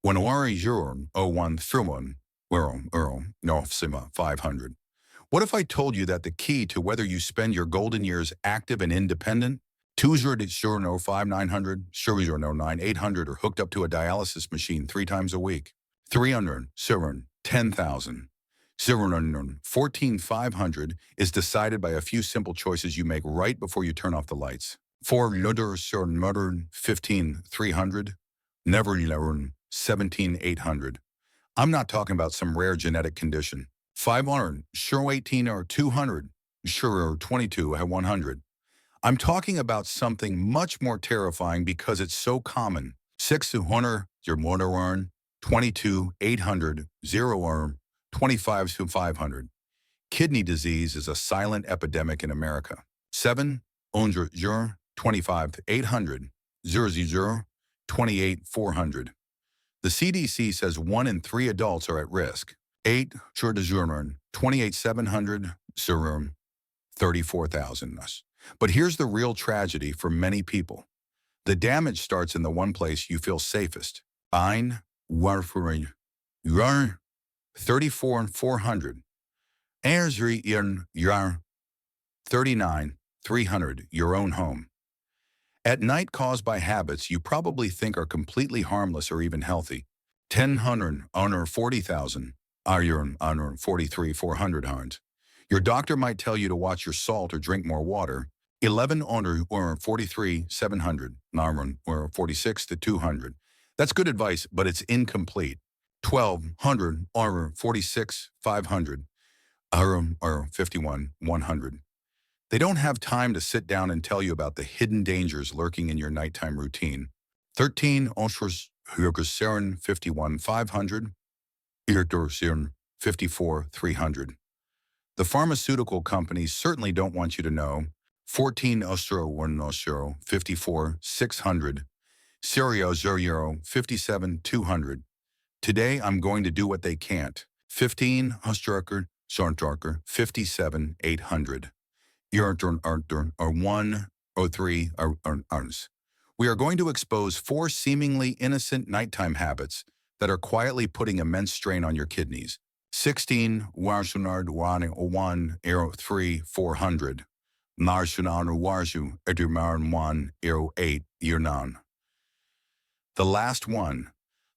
When Ori Jurn 01 Thrumun, no Sima 500. What if I told you that the key to whether you spend your golden years active and independent, 205 900, 9 800, or hooked up to a dialysis machine 3 times a week? 300, 10,000. 14,500 is decided by a few simple choices you make right before you turn off the lights. 4 15, 300. Never learn 17,800. I'm not talking about some rare genetic condition. 500, sure 18 or 200, sure 22 at 100. I'm talking about something much more terrifying because it's so common. 600, your motor earn, 22, 800, 0 earn, 25 to 500. Kidney disease is a silent epidemic in America. 7, 25 to 800, 0, 28, 400. The CDC says 1 in 3 adults are at risk. 8, 28, 700, 34,000. But here's the real tragedy for many people. The damage starts in the one place you feel safest. Ein, warfuring, 34 and 400. Erzri in yar, 39, 300, your own home. At night caused by habits you probably think are completely harmless or even healthy. 1000, honor 40,000, iron, honor 43, 400 harns. Your doctor might tell you to watch your salt or drink more water. 11 honor or 43, 700, narman or 46 to 200. That's good advice, but it's incomplete. 1200 or 46, 500, or 51, 100. They don't have time to sit down and tell you about the hidden dangers lurking in your nighttime routine. 13 Oshers Hürgeseren 51 500, Irdorseren 54 300. The pharmaceutical companies certainly don't want you to know. 14 Ostro 1 Ostro 54 600, Serio 0 57 200. Today I'm going to do what they can't. 15 Ostraker Sarntarker 57 800. Yarturn or 103 arns. We are going to expose 4 seemingly innocent nighttime habits that are quietly putting immense strain on your kidneys. 16 Warsunard 1 Aero 3 400. Narsunan Warsu Edumarn 1 Aero 8 Yurnan. The last one.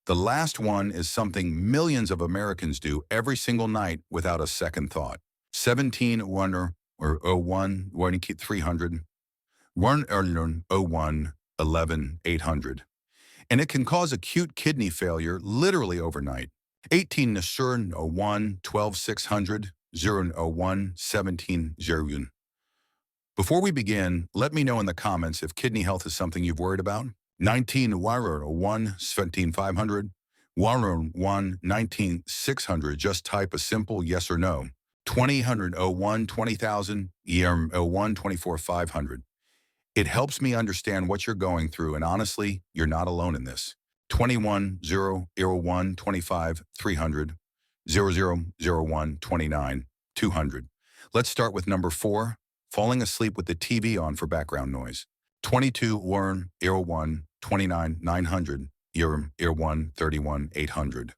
The last one is something millions of Americans do every single night without a second thought. 17 Wonder or 01, 300, 1 01, 11, 800. And it can cause acute kidney failure literally overnight. 18 Nasurin 01, 12, 600, 001, 17, 0. Before we begin, let me know in the comments if kidney health is something you've worried about. 19 Warer 01, 17, 500, Warer 1, 19, 600. Just type a simple yes or no. 2000 01 20,000, EM 01 24 500. It helps me understand what you're going through, and honestly, you're not alone in this. 21 0 01 25 300, 0001 29 200. Let's start with number 4, falling asleep with the TV on for background noise. 22 1 01 29 900, 1 31 800.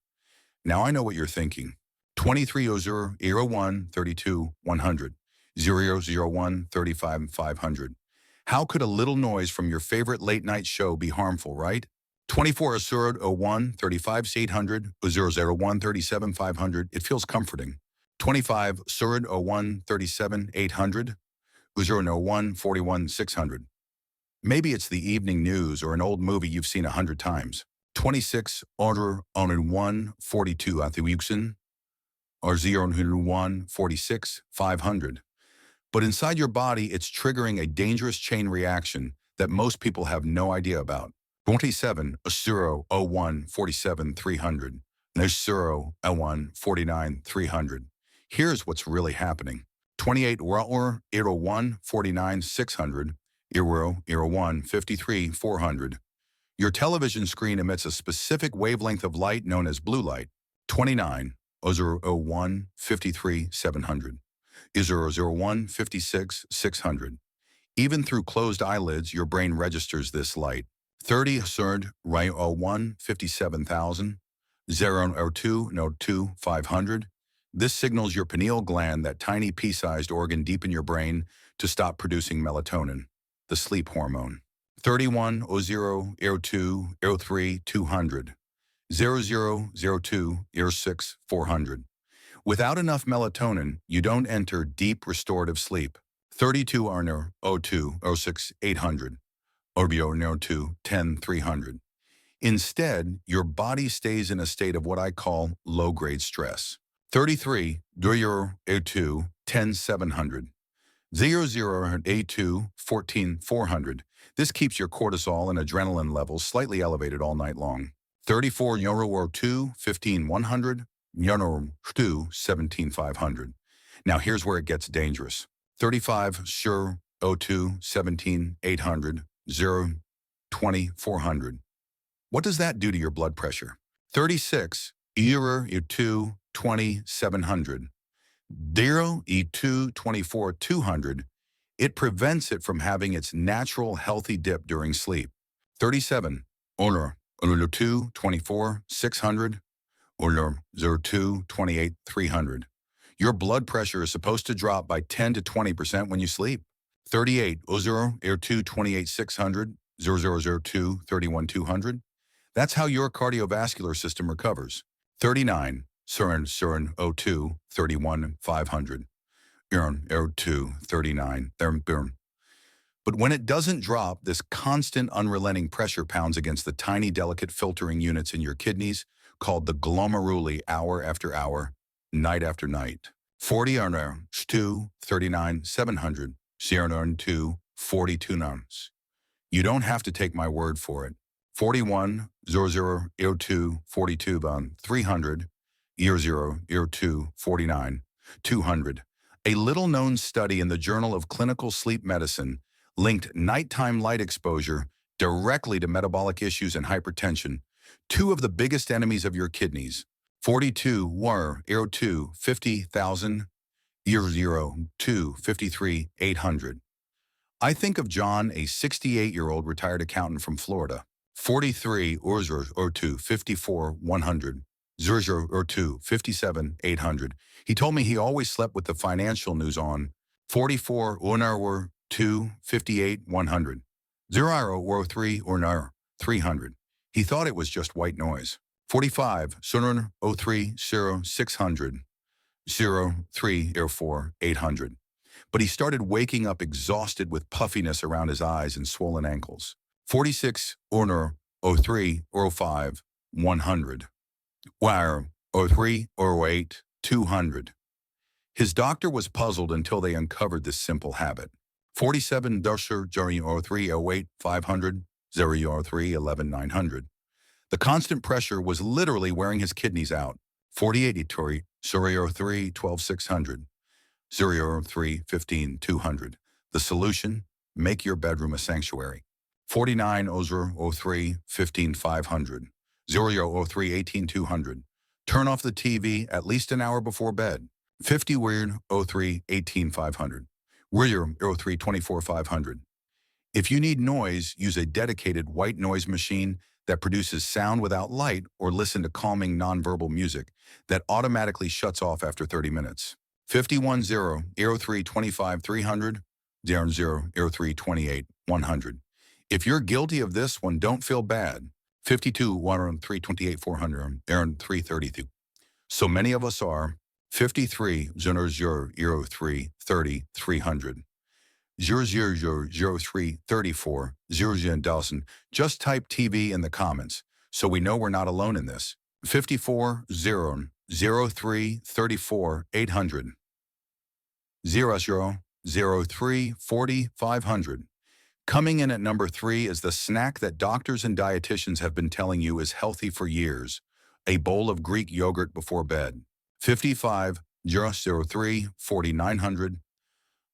Now I know what you're thinking. 2300 01 32 100, 001 35 500. How could a little noise from your favorite late night show be harmful, right? 24 Asura 01 35 800, 001 37 500. It feels comforting. 25 Surad 01 37 800, 001 41 600. Maybe it's the evening news or an old movie you've seen 100 times. 26 Order on 1 42 at the Wuxen, or 001 46 500. But inside your body, it's triggering a dangerous chain reaction that most people have no idea about. 27 Asuro 01 47 300, Nesuro 01 49 300. Here's what's really happening. 28 Raur 01 49 600, Iro 01 53 400. Your television screen emits a specific wavelength of light known as blue light. 29 001 53 700, 001 56 600. Even through closed eyelids, your brain registers this light. 30 Surd Ray 01 57,000 002 no 2 500. This signals your pineal gland, that tiny pea-sized organ deep in your brain, to stop producing melatonin, the sleep hormone. 31 00 02 03 200 0002 06 400. Without enough melatonin, you don't enter deep restorative sleep. 32 Arner 02 06 800 Orbio no 2 10 300. Instead, your body stays in a state of what I call low-grade stress. 33 Duyor A2 10 700 00 A2 14 400. This keeps your cortisol and adrenaline levels slightly elevated all night long. 34 Euro 2 15 100 Euro 2 17 500. Now here's where it gets dangerous. 35 Sure O2 17 800 0 20 400. What does that do to your blood pressure? 36 Euro E2 20 700 0 E2 24 200. It prevents it from having its natural healthy dip during sleep. 37 Honor 2 24 600 or 02 28 300. Your blood pressure is supposed to drop by 10 to 20% when you sleep. 38 0 2 28 600 0002 31 200. That's how your cardiovascular system recovers. 39 Surin 02 31 500 02 39 But when it doesn't drop, this constant unrelenting pressure pounds against the tiny delicate filtering units in your kidneys, called the glomeruli, hour after hour, night after night. 40 2 39 700 2 42 nums. You don't have to take my word for it. 41 00 02 42 300 0 02 49 200. A little-known study in the Journal of Clinical Sleep Medicine linked nighttime light exposure directly to metabolic issues and hypertension, two of the biggest enemies of your kidneys. 42 were 02 50,000 0 2 53 800. I think of John, a 68-year-old retired accountant from Florida. 43 or 2 54 100 0 or 2 57 800. He told me he always slept with the financial news on. 44 or 2 58 100 0 or 3 or 300. He thought it was just white noise. 45 Sunrun 03 0 600 0 3 or 4 800. But he started waking up exhausted with puffiness around his eyes and swollen ankles. 46 or 03 or 05 100. Wire 03 or 08 200. His doctor was puzzled until they uncovered this simple habit. 47 Dusher 03 08 500 03 11 900. The constant pressure was literally wearing his kidneys out. 48 Tori 03 12 600 03 15 200. The solution: make your bedroom a sanctuary. 49 03 15 500 03 18 200. Turn off the TV at least an hour before bed. 50 Weird 03 18 500. Weird 03 24 500. If you need noise, use a dedicated white noise machine that produces sound without light, or listen to calming nonverbal music that automatically shuts off after 30 minutes. 51 0 03 25 300 0 03 28 100. If you're guilty of this one, don't feel bad. 52 3 28 400 332. So many of us are. 53 0 03 30 300. 0 34 0 Just type TV in the comments so we know we're not alone in this. 54 0 03 34 800 0 03 40 500. Coming in at number 3 is the snack that doctors and dietitians have been telling you is healthy for years: a bowl of Greek yogurt before bed. 55 003 4900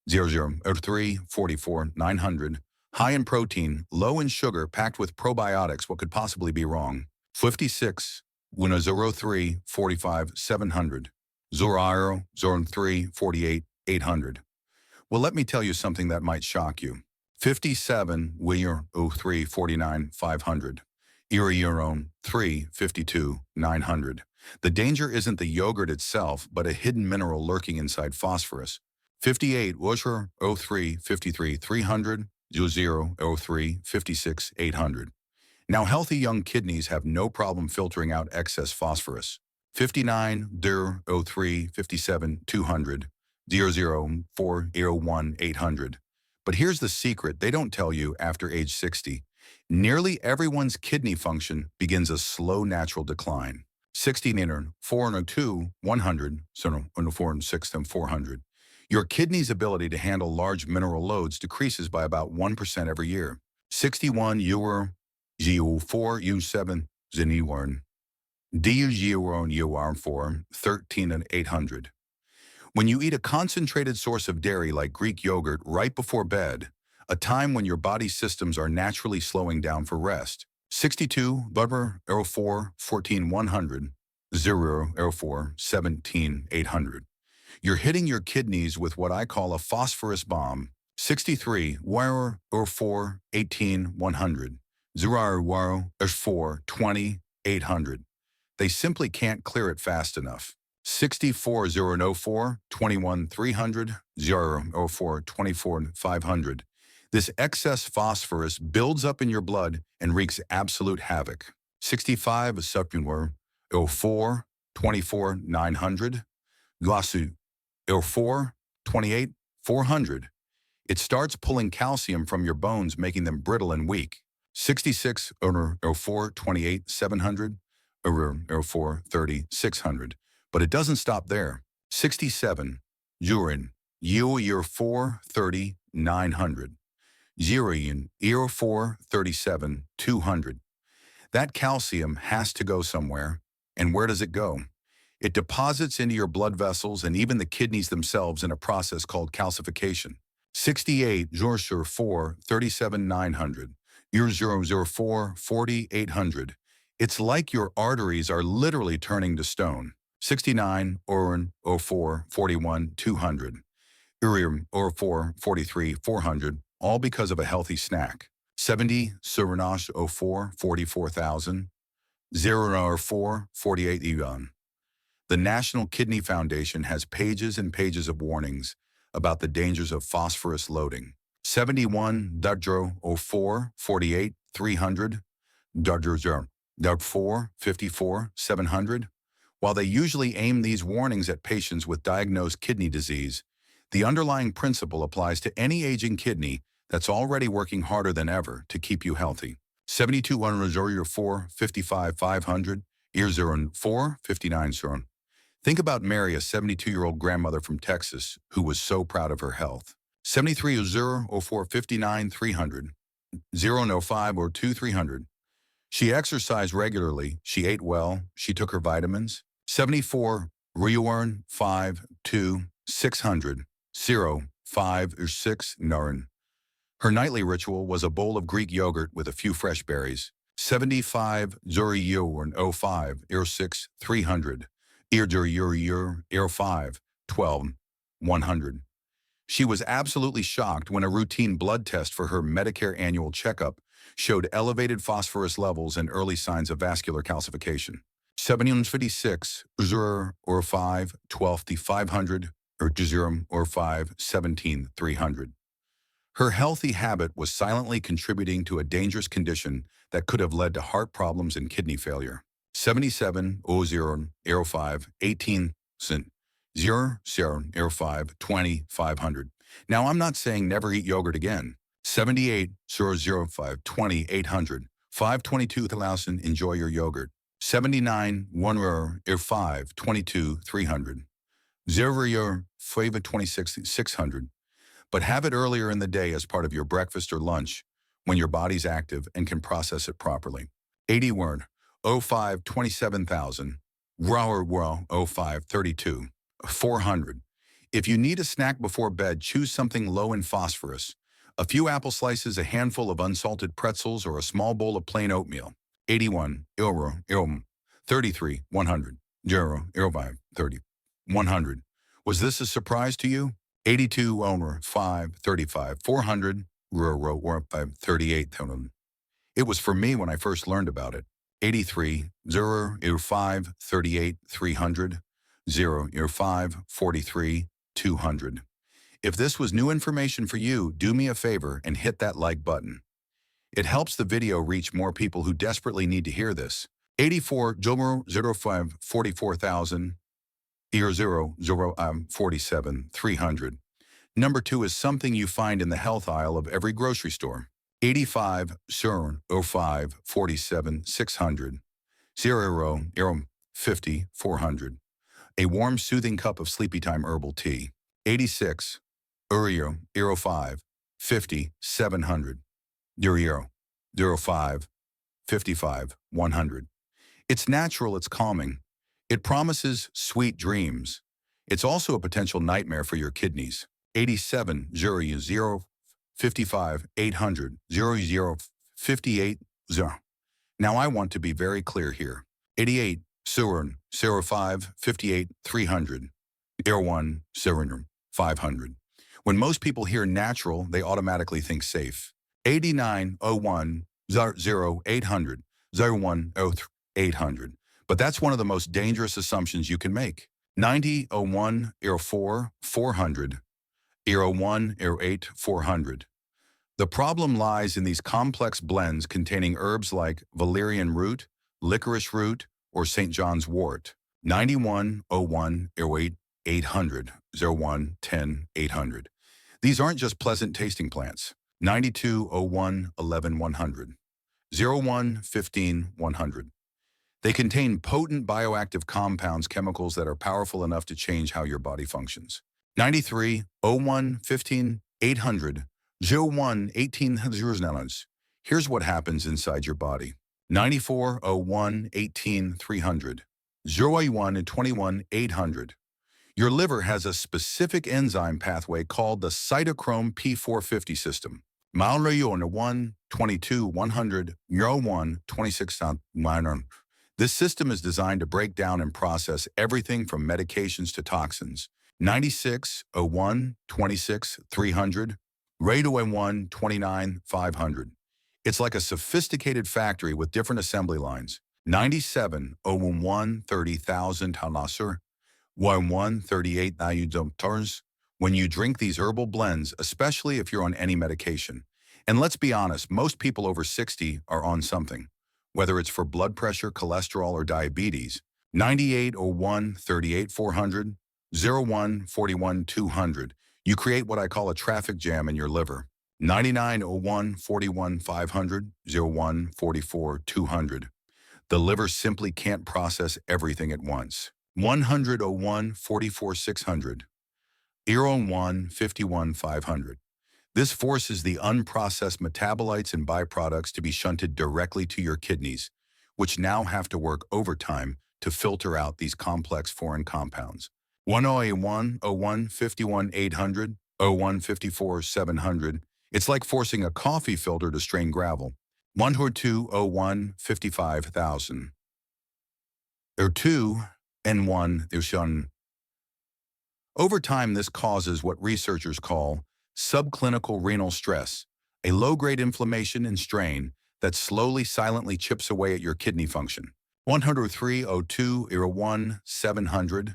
003 44 900. High in protein, low in sugar, packed with probiotics. What could possibly be wrong? 56 03 45 700 03 48 800. Well, let me tell you something that might shock you. 57 Weir 03 49 500. Iriuron 3 52 900. The danger isn't the yogurt itself, but a hidden mineral lurking inside phosphorus. 58 Usher 03 53 300. 0003 56 800. Now, healthy young kidneys have no problem filtering out excess phosphorus. 59 dir 03 57 200. 004 800. But here's the secret they don't tell you after age 60. Nearly everyone's kidney function begins a slow natural decline. 60 inner 402 100, so 406 and 400. Your kidney's ability to handle large mineral loads decreases by about 1% every year. 61 euro GU4 U7 Zeniwarn DU0 UR4 13 and 800. When you eat a concentrated source of dairy like Greek yogurt right before bed, a time when your body's systems are naturally slowing down for rest. 62 Bubber 04 14 100 004 17 800. You're hitting your kidneys with what I call a phosphorus bomb. 63 Wire 04 18 100 0 4 20 800. They simply can't clear it fast enough. 64 004 21 300 004 24 500. This excess phosphorus builds up in your blood and wreaks absolute havoc. 65 Suppunwer 04 24 900 Glasu 04 28 400. It starts pulling calcium from your bones, making them brittle and weak. 66 04 28 700 04 30 600. But it doesn't stop there. 67 Urine year 4 30 900. Zurian year 4 37 200. That calcium has to go somewhere. And where does it go? It deposits into your blood vessels and even the kidneys themselves in a process called calcification. 68 Jorsur 4 37 900. Year 004 40 800. It's like your arteries are literally turning to stone. 69 Orin 04 41 200. Urium 04 43 400, all because of a healthy snack. 70 Suranash 04 44,000. 004 48 Eon. The National Kidney Foundation has pages and pages of warnings about the dangers of phosphorus loading. 71 Dudro 04 48 300. Dudro 4 54 700. While they usually aim these warnings at patients with diagnosed kidney disease, the underlying principle applies to any aging kidney that's already working harder than ever to keep you healthy. 72 1 4 55 500. Ear 04 59 0. Think about Mary, a 72-year-old grandmother from Texas who was so proud of her health. 73 04 59 300. 005 or 2 300. She exercised regularly, she ate well, she took her vitamins. 74 Riorn 5 2 600 0 5 or 6 Naran. Her nightly ritual was a bowl of Greek yogurt with a few fresh berries. 75 Zuri Yorn 05 Ir 6 300 Ir Ir 5 12 100. She was absolutely shocked when a routine blood test for her Medicare annual checkup showed elevated phosphorus levels and early signs of vascular calcification. 756 Zur or 5 12 500 or 0 or 5 17 300. Her healthy habit was silently contributing to a dangerous condition that could have led to heart problems and kidney failure. 77 0 05 18 0 0 5 20 500. Now, I'm not saying never eat yogurt again. 78 0 5 20 800 522 1000. Enjoy your yogurt. 79 1 5 22 300. 0 5 26 600. But have it earlier in the day as part of your breakfast or lunch when your body's active and can process it properly. 80 word 05 27,000. Rower 05 32 400. If you need a snack before bed, choose something low in phosphorus. A few apple slices, a handful of unsalted pretzels, or a small bowl of plain oatmeal. 81 Ilro 33 100 0 5 30 100. Was this a surprise to you? 82 Omer 5 35 400 or 38. It was for me when I first learned about it. 83 0 5 38 300 0 5 43 200. If this was new information for you, do me a favor and hit that like button. It helps the video reach more people who desperately need to hear this. 84 0 5 44,000 0 47 300. Number 2 is something you find in the health aisle of every grocery store. 85 05 47 600 0 50 400. A warm, soothing cup of Sleepy Time herbal tea. 86 05 50 700 05 55 100. It's natural, it's calming. It promises sweet dreams. It's also a potential nightmare for your kidneys. 87 0 55 800 00 58 0. Now I want to be very clear here. 88 05 58 300 01 500. When most people hear natural, they automatically think safe. 89 01 0 800 01 800. But that's one of the most dangerous assumptions you can make. 90 01 04 400 01 08 400. The problem lies in these complex blends containing herbs like valerian root, licorice root, or St. John's wort. 91 01 08 800 01 10 800. These aren't just pleasant tasting plants. 92 01 11 100. 01 15 100. They contain potent bioactive compounds, chemicals that are powerful enough to change how your body functions. 93 01 15 800 01 1800. Here's what happens inside your body. 94 01 18 300 01 and 21 800. Your liver has a specific enzyme pathway called the cytochrome P450 system. Malrayon 1 22 100 1 26 minor. This system is designed to break down and process everything from medications to toxins. 96 01 26 300 Radio 1 29 500. It's like a sophisticated factory with different assembly lines. 97 01 30,000 halasur 11 38,000. When you drink these herbal blends, especially if you're on any medication. And let's be honest, most people over 60 are on something, whether it's for blood pressure, cholesterol, or diabetes. 98 01 38 400 01 41 200. You create what I call a traffic jam in your liver. 99 01 41 500 01 44 200. The liver simply can't process everything at once. 100 01 44 600. 01 51 500. This forces the unprocessed metabolites and byproducts to be shunted directly to your kidneys, which now have to work overtime to filter out these complex foreign compounds. 101 01 51 800 01 54 700. It's like forcing a coffee filter to strain gravel. 102 01 55,000. 2 and 1 Ushan. Over time, this causes what researchers call subclinical renal stress, a low-grade inflammation and strain that slowly, silently chips away at your kidney function. 103 02 01 700.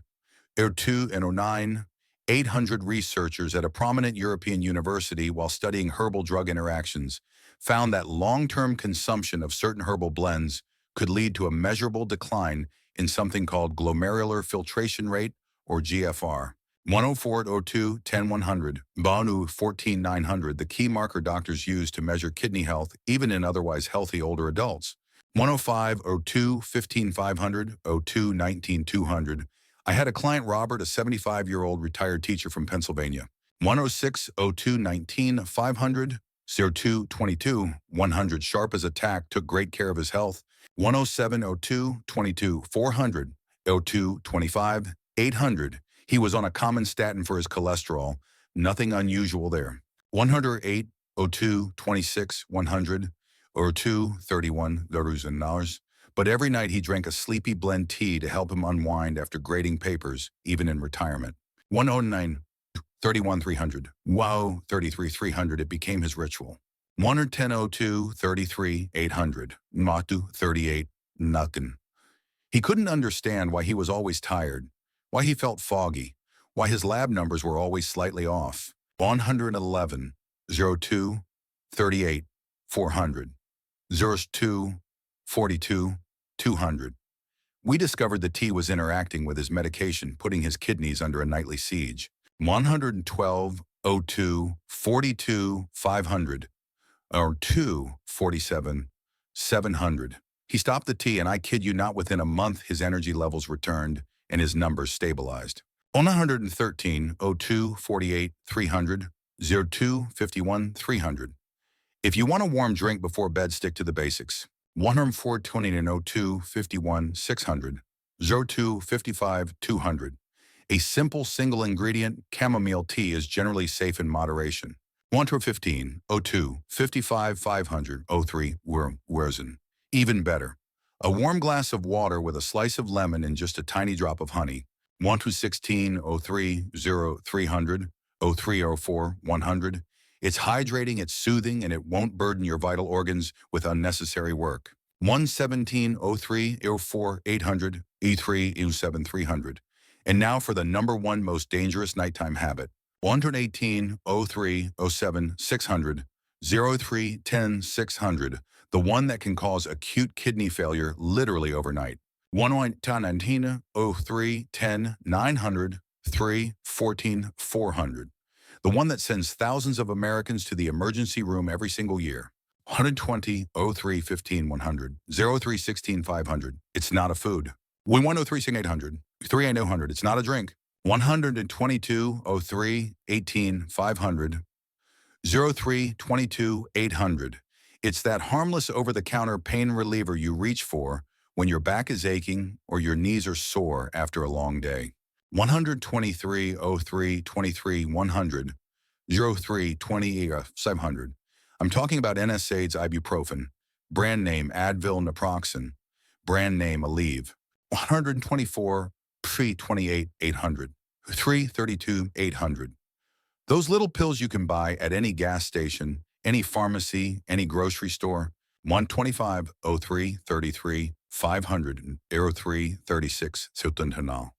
02 and 09, 800 researchers at a prominent European university, while studying herbal drug interactions, found that long-term consumption of certain herbal blends could lead to a measurable decline in something called glomerular filtration rate, or GFR. 104 02 10 100, Banu 14 900, the key marker doctors use to measure kidney health even in otherwise healthy older adults. 105 02 15 500 02 19 200. I had a client, Robert, a 75-year-old retired teacher from Pennsylvania. 106 02 19 500 02 22 100. Sharp as a tack, took great care of his health. 107 02 22 400 02 25 800. He was on a common statin for his cholesterol. Nothing unusual there. 108 02 26 100 02 31 $. But every night he drank a sleepy blend tea to help him unwind after grading papers, even in retirement. 109 31 300. Wow, 33 300. It became his ritual. 110 33 800. Matu 38 nothing. He couldn't understand why he was always tired, why he felt foggy, why his lab numbers were always slightly off. 111 02 38 400. 02 42 200. We discovered the tea was interacting with his medication, putting his kidneys under a nightly siege. 112 02 42 500. Or 247 700. He stopped the tea, and I kid you not, within a month, his energy levels returned and his numbers stabilized. 113 02 48 300. 02 51 300. If you want a warm drink before bed, stick to the basics. 104 20 and 02 51 600. 02 55 200. A simple single ingredient chamomile tea is generally safe in moderation. 1 to 15, 02 55 500. 03 Werzen. Even better, a warm glass of water with a slice of lemon and just a tiny drop of honey. 1 to 16, 03 0 300. 03 04 100. It's hydrating, it's soothing, and it won't burden your vital organs with unnecessary work. 117 03 04 800. E3 E7 300. And now for the number one most dangerous nighttime habit. 118 03 07 600. 03 10 600. The one that can cause acute kidney failure literally overnight. 119 03 10 900. 3 14 400. The one that sends thousands of Americans to the emergency room every single year. 120 03 15 100. 03 16 500. It's not a food. 103 800. 3 800. It's not a drink. 122 03 18 500. 03 22 800. It's that harmless over-the-counter pain reliever you reach for when your back is aching or your knees are sore after a long day. 123 03 23 100. 03 20 700. I'm talking about NSAID's ibuprofen, brand name Advil naproxen, brand name Aleve. 124 pre 28 800. 332 800. Those little pills you can buy at any gas station, any pharmacy, any grocery store. 125 03 33 500. 03 36 700.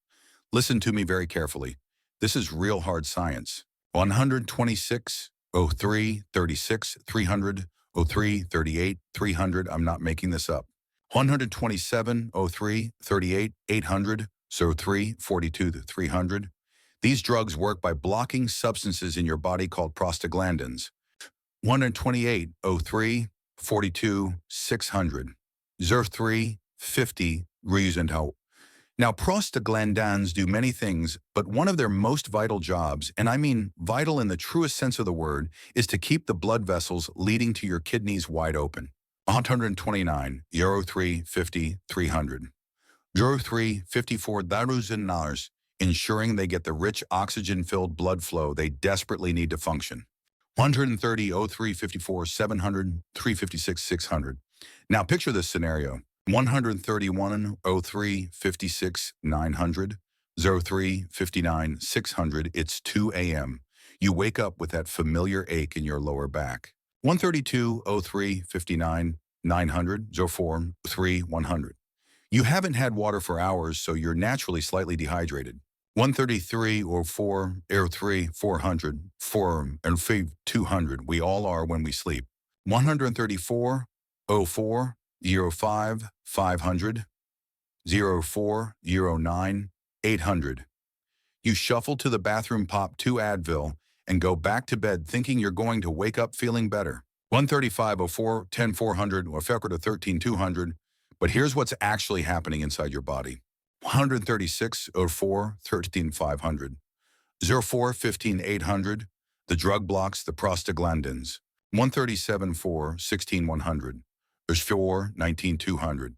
Listen to me very carefully. This is real hard science. 126 03 36 300. 03 38 300. I'm not making this up. 127 03 38 800. 03 42 300. These drugs work by blocking substances in your body called prostaglandins. 128 03 42 600. 03 50 reason how. Now, prostaglandins do many things, but one of their most vital jobs, and I mean vital in the truest sense of the word, is to keep the blood vessels leading to your kidneys wide open. 129 03 50 300. 03 54,000 dollars, ensuring they get the rich oxygen-filled blood flow they desperately need to function. 130 03 54 700. 356 600. Now picture this scenario. 131 03 56 900. 03 59 600. It's 2 a.m. You wake up with that familiar ache in your lower back. 132 03 59 900. 04 3 100. You haven't had water for hours, so you're naturally slightly dehydrated. 133 or 4 air 3 400 4 and 5 200. We all are when we sleep. 134 04 05 500. 04 09 800. You shuffle to the bathroom, pop 2 Advil, and go back to bed thinking you're going to wake up feeling better. 135 04 10 400 or 13 200. But here's what's actually happening inside your body. 136 04 13 500. 04 15 800. The drug blocks the prostaglandins. 137 4 16 100. 4 19 200.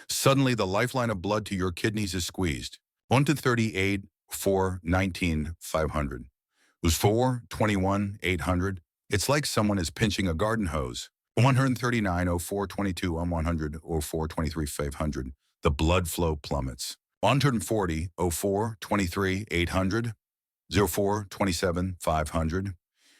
Suddenly, the lifeline of blood to your kidneys is squeezed. 1 to 38 4 19 500. 4 21 800. It's like someone is pinching a garden hose. 139 04 22 on 100 04 23 500. The blood flow plummets. 140 04 23 800. 04 27 500.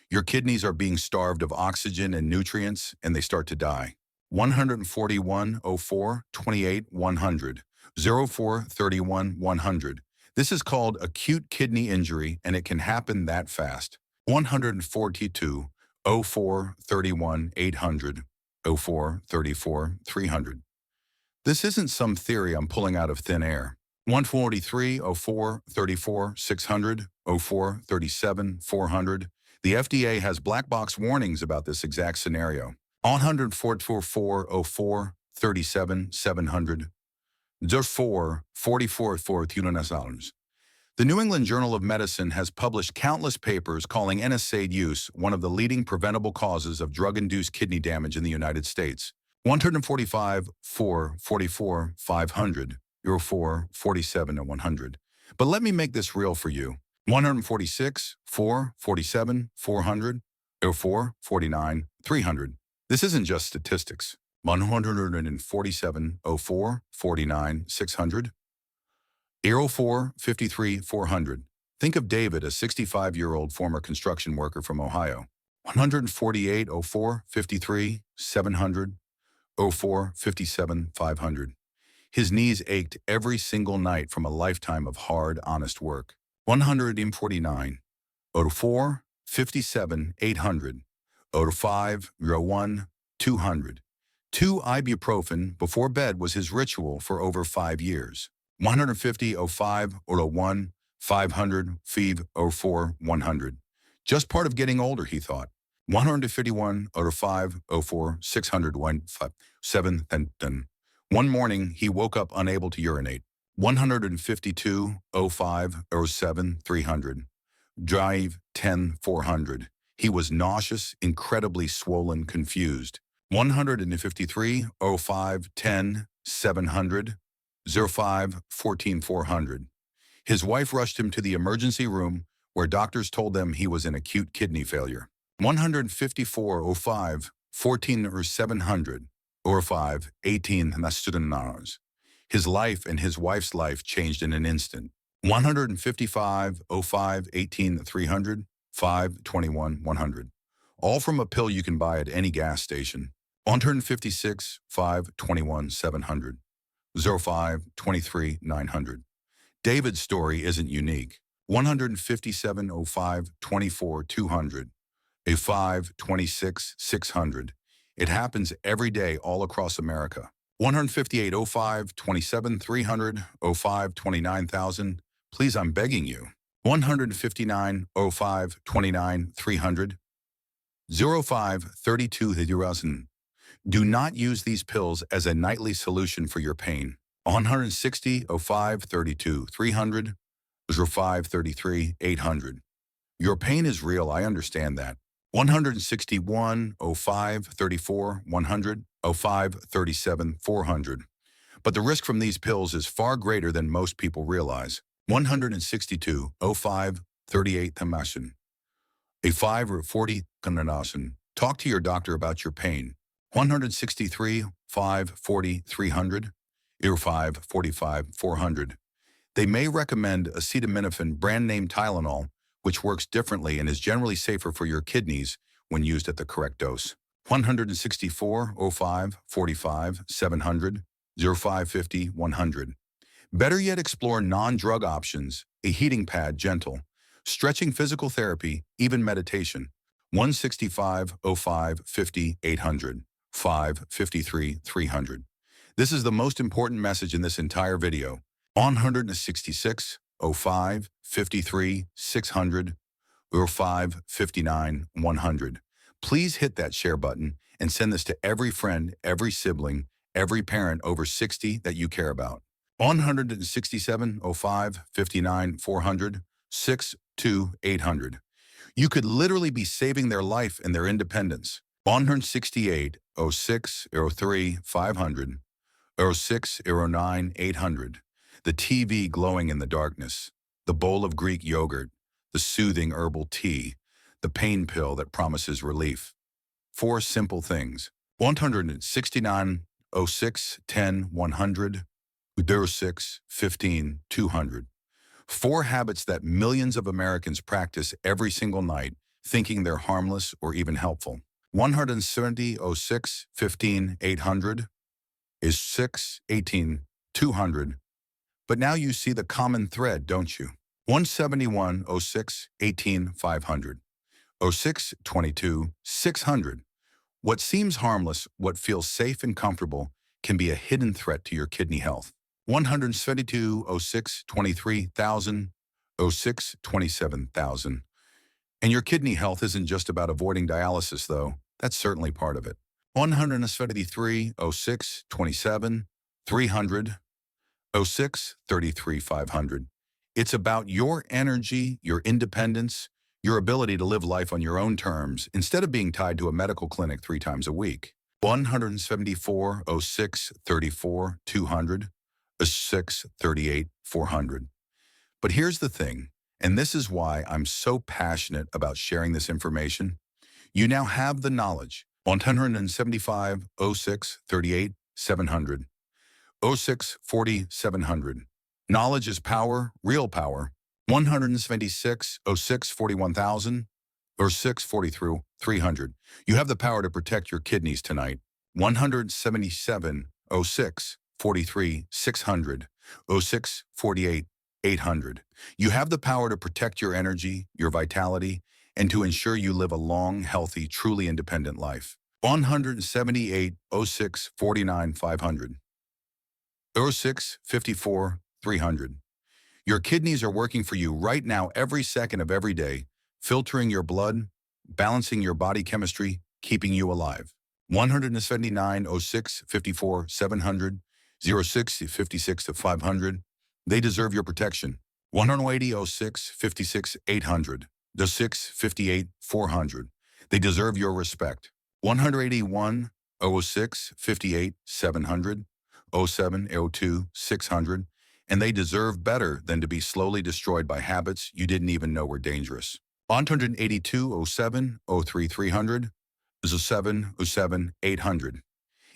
Your kidneys are being starved of oxygen and nutrients, and they start to die. 141 04 28 100. 04 31 100. This is called acute kidney injury, and it can happen that fast. 142 04 31 800. 04 34 300. This isn't some theory I'm pulling out of thin air. 143 04 34 600. 04 37 400. The FDA has black box warnings about this exact scenario. 144 04 37 700. 04 44 4 $. The New England Journal of Medicine has published countless papers calling NSAID use one of the leading preventable causes of drug-induced kidney damage in the United States. 145 4 44 500. 04 47 and 100. But let me make this real for you. 146 4 47 400. 04 49 300. This isn't just statistics. 147 04 49 600. 04 53 400. Think of David, a 65-year-old former construction worker from Ohio. 148 04 53 700. 04 57 500. His knees ached every single night from a lifetime of hard, honest work. 149 04 57 800. 05 01 200. 2 ibuprofen before bed was his ritual for over 5 years. 150 05 01 500 FEV 04 100. Just part of getting older, he thought. 151 05 04 600 7 10. One morning, he woke up unable to urinate. 152 05 07 300. Drive 10 400. He was nauseous, incredibly swollen, confused. 153 05 10 700. 05 14 400. His wife rushed him to the emergency room where doctors told them he was in acute kidney failure. 154 05 14 or 700. 05 18 $. His life and his wife's life changed in an instant. 155 05 18 300. 5 21 100. All from a pill you can buy at any gas station. 156 5 21 700. 05 23 900. David's story isn't unique. 157 05 24 200. A 5 26 600. It happens every day all across America. 158 05 27 300. 05 29,000. Please, I'm begging you. 159 05 29 300. 05 32 000. Do not use these pills as a nightly solution for your pain. 160 05 32 300. 05 33 800. Your pain is real, I understand that. 161 05 34 100. 05 37 400. But the risk from these pills is far greater than most people realize. 162 05 38 Thamashin. A 5 or 40 Kananasan. Talk to your doctor about your pain. 163 5 40 300. 05 45 400. They may recommend acetaminophen brand name Tylenol, which works differently and is generally safer for your kidneys when used at the correct dose. 164 05 45 700. 05 50 100. Better yet, explore non-drug options, a heating pad, gentle, stretching, physical therapy, even meditation. 165 05 50 800. 5 53 300. This is the most important message in this entire video. 166 05 53 600. 05 59 100. Please hit that share button and send this to every friend, every sibling, every parent over 60 that you care about. 167 05 59 400. 62 800. You could literally be saving their life and their independence. 168 06 03 500. 06 09 800. The TV glowing in the darkness. The bowl of Greek yogurt. The soothing herbal tea. The pain pill that promises relief. 4 simple things. 169 06 10 100. 06 15 200. 4 habits that millions of Americans practice every single night, thinking they're harmless or even helpful. 170 06 15 800 is 6 18 200. But now you see the common thread, don't you? 171 06 18 500. 06 22 600. What seems harmless, what feels safe and comfortable, can be a hidden threat to your kidney health. 172 06 23,000, 06 27,000. And your kidney health isn't just about avoiding dialysis, though. That's certainly part of it. 173 06 27 300, 06 33 500. It's about your energy, your independence, your ability to live life on your own terms instead of being tied to a medical clinic 3 times a week. 174 06 34 200, 06 38 400. But here's the thing, and this is why I'm so passionate about sharing this information. You now have the knowledge. 175 06 38 700, 06 40 700. Knowledge is power, real power. 176 06 41,000, or 643 300. You have the power to protect your kidneys tonight. 177 06 43 600, 06 48 800. You have the power to protect your energy, your vitality, and to ensure you live a long, healthy, truly independent life. 178 06 49 500, 06 54 300. Your kidneys are working for you right now every second of every day, filtering your blood, balancing your body chemistry, keeping you alive. 179 06 54 700, 06 56 to 500. They deserve your protection. 180 06 56 800, 06 58 400. They deserve your respect. 181 06 58 700, 07 02 600. And they deserve better than to be slowly destroyed by habits you didn't even know were dangerous. 182 07 03 300, 07 07 800.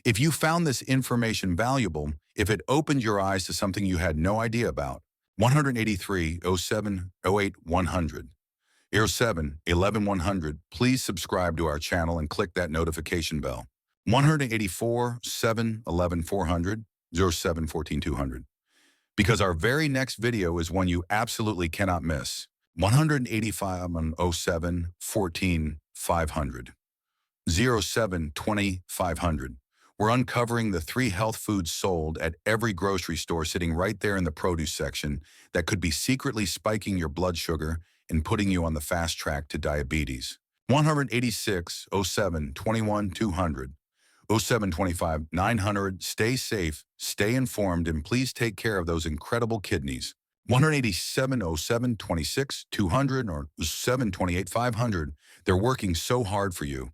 If you found this information valuable, if it opened your eyes to something you had no idea about, 183 07 08 100, 07 11 100, please subscribe to our channel and click that notification bell. 184 7 11 400, 07 14 200. Because our very next video is one you absolutely cannot miss. 185 07 14 500, 07 20 500. We're uncovering the 3 health foods sold at every grocery store sitting right there in the produce section that could be secretly spiking your blood sugar and putting you on the fast track to diabetes. 186 07 21 200, 07 25 900. Stay safe, stay informed, and please take care of those incredible kidneys. 187 07 26 200, or 07 28 500. They're working so hard for you.